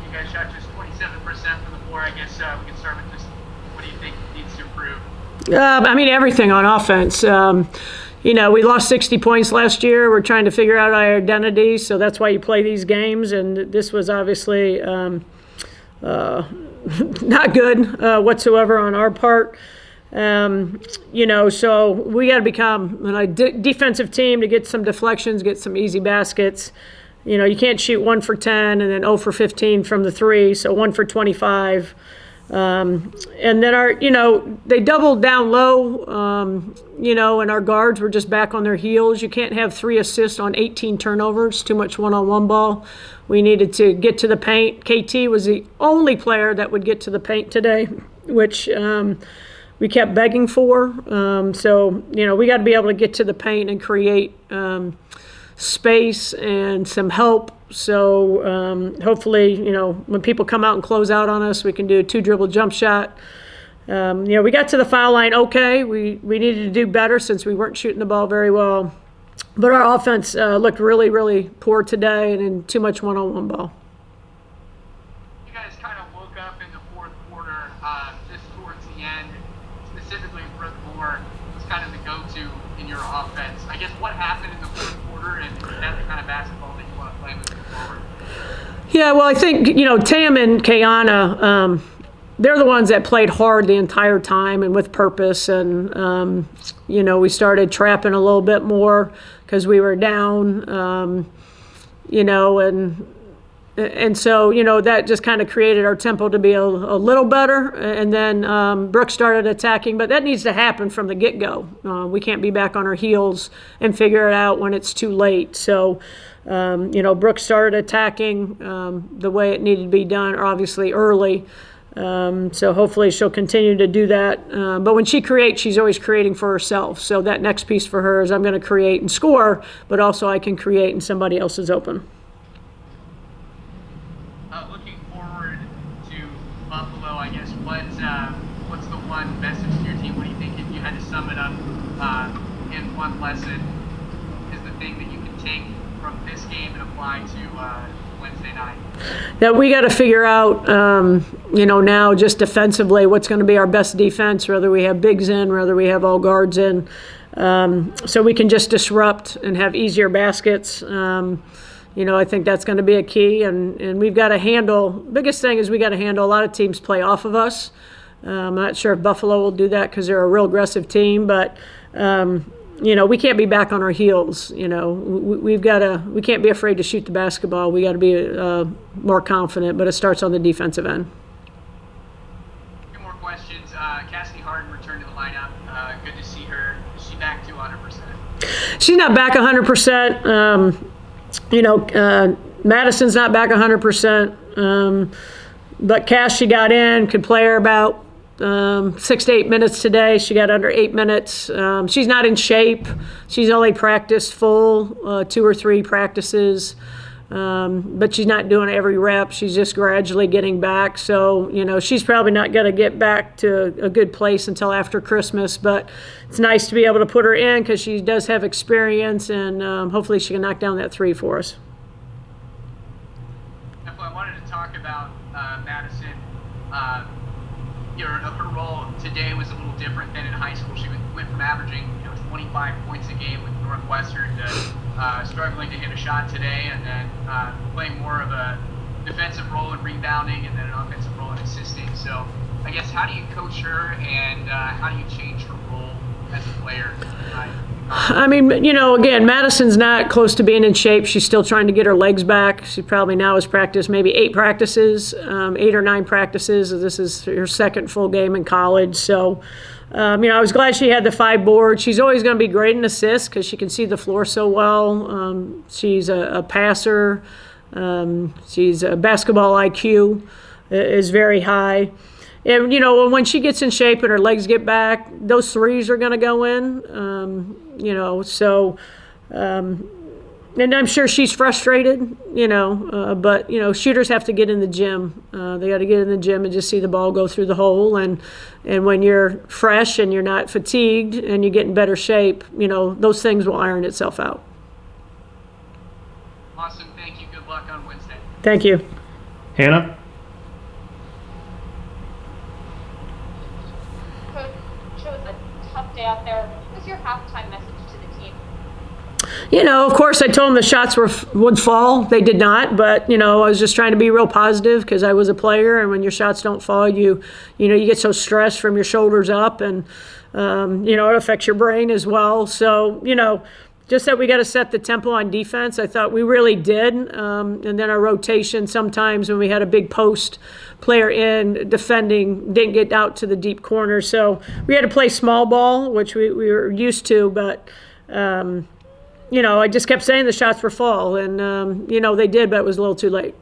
you guys shot just 27% from the floor. I guess we can start with just what do you think needs to improve? I mean, everything on offense. We lost 60 points last year. We're trying to figure out our identity, so that's why you play these games. And this was obviously not good whatsoever on our part. So we got to become a defensive team to get some deflections, get some easy baskets. You can't shoot 1 for 10 and then 0 for 15 from the 3, so 1 for 25. And then they doubled down low, and our guards were just back on their heels. You can't have 3 assists on 18 turnovers, too much one-on-one ball. We needed to get to the paint. KT was the only player that would get to the paint today, which we kept begging for. We got to be able to get to the paint and create space and some help. So hopefully, when people come out and close out on us, we can do a 2-dribble jump shot. We got to the foul line okay. We needed to do better since we weren't shooting the ball very well. But our offense looked really, really poor today and in too much one-on-one ball. You guys kind of woke up in the fourth quarter, just towards the end, specifically Brooke Moore was kind of the go-to in your offense. I guess what happened in the fourth quarter, and is that the kind of basketball that you want to play moving forward? Yeah, well, I think, Tam and Kayana, they're the ones that played hard the entire time and with purpose. And, we started trapping a little bit more because we were down, and so, that just kind of created our tempo to be a little better. And then Brooke started attacking, but that needs to happen from the get-go. We can't be back on our heels and figure it out when it's too late. So, Brooke started attacking the way it needed to be done, obviously early. So hopefully she'll continue to do that. But when she creates, she's always creating for herself. So that next piece for her is I'm going to create and score, but also I can create and somebody else is open. Looking forward to Buffalo, I guess, what's the one message to your team? What do you think, if you had to sum it up in one lesson, is the thing that you can take from this game and apply to Wednesday night? That we got to figure out, now just defensively, what's going to be our best defense, whether we have bigs in, whether we have all guards in, so we can just disrupt and have easier baskets. I think that's going to be a key, and we've got to handle, biggest thing is we got to handle, a lot of teams play off of us. I'm not sure if Buffalo will do that because they're a real aggressive team, but we can't be back on our heels. We can't be afraid to shoot the basketball. We got to be more confident, but it starts on the defensive end. Two more questions. Cassidy Harden returned to the lineup. Good to see her. Is she back to 100%? She's not back 100%. Madison's not back 100%. But Cass, she got in, could play her about 6 to 8 minutes today. She got under 8 minutes. She's not in shape. She's only practiced full 2 or 3 practices. But she's not doing every rep. She's just gradually getting back. So, she's probably not going to get back to a good place until after Christmas. But it's nice to be able to put her in because she does have experience, and hopefully she can knock down that 3 for us. I wanted to talk about Madison. Her role today was a little different than in high school. She went from averaging 25 points a game with Northwestern to struggling to hit a shot today, and then playing more of a defensive role in rebounding and then an offensive role in assisting. So I guess, how do you coach her, and how do you change her role as a player? I mean, again, Madison's not close to being in shape. She's still trying to get her legs back. She probably now has practiced maybe 8 practices, 8 or 9 practices. This is her second full game in college. So, I was glad she had the 5 boards. She's always going to be great in assists because she can see the floor so well. She's a passer. She's a basketball IQ is very high. And, when she gets in shape and her legs get back, those threes are going to go in, and I'm sure she's frustrated, but, shooters have to get in the gym. They got to get in the gym and just see the ball go through the hole. And when you're fresh and you're not fatigued and you get in better shape, those things will iron itself out. Awesome. Thank you. Good luck on Wednesday. Thank you. Hannah? Coach, it was a tough day out there. What was your halftime message to the team? Of course, I told them the shots would fall. They did not, but I was just trying to be real positive because I was a player, and when your shots don't fall, you get so stressed from your shoulders up, and it affects your brain as well. So just that we got to set the tempo on defense. I thought we really did, and then our rotation sometimes when we had a big post player in defending didn't get out to the deep corner. So we had to play small ball, which we were used to, but. I just kept saying the shots were fall, and, they did, but it was a little too late.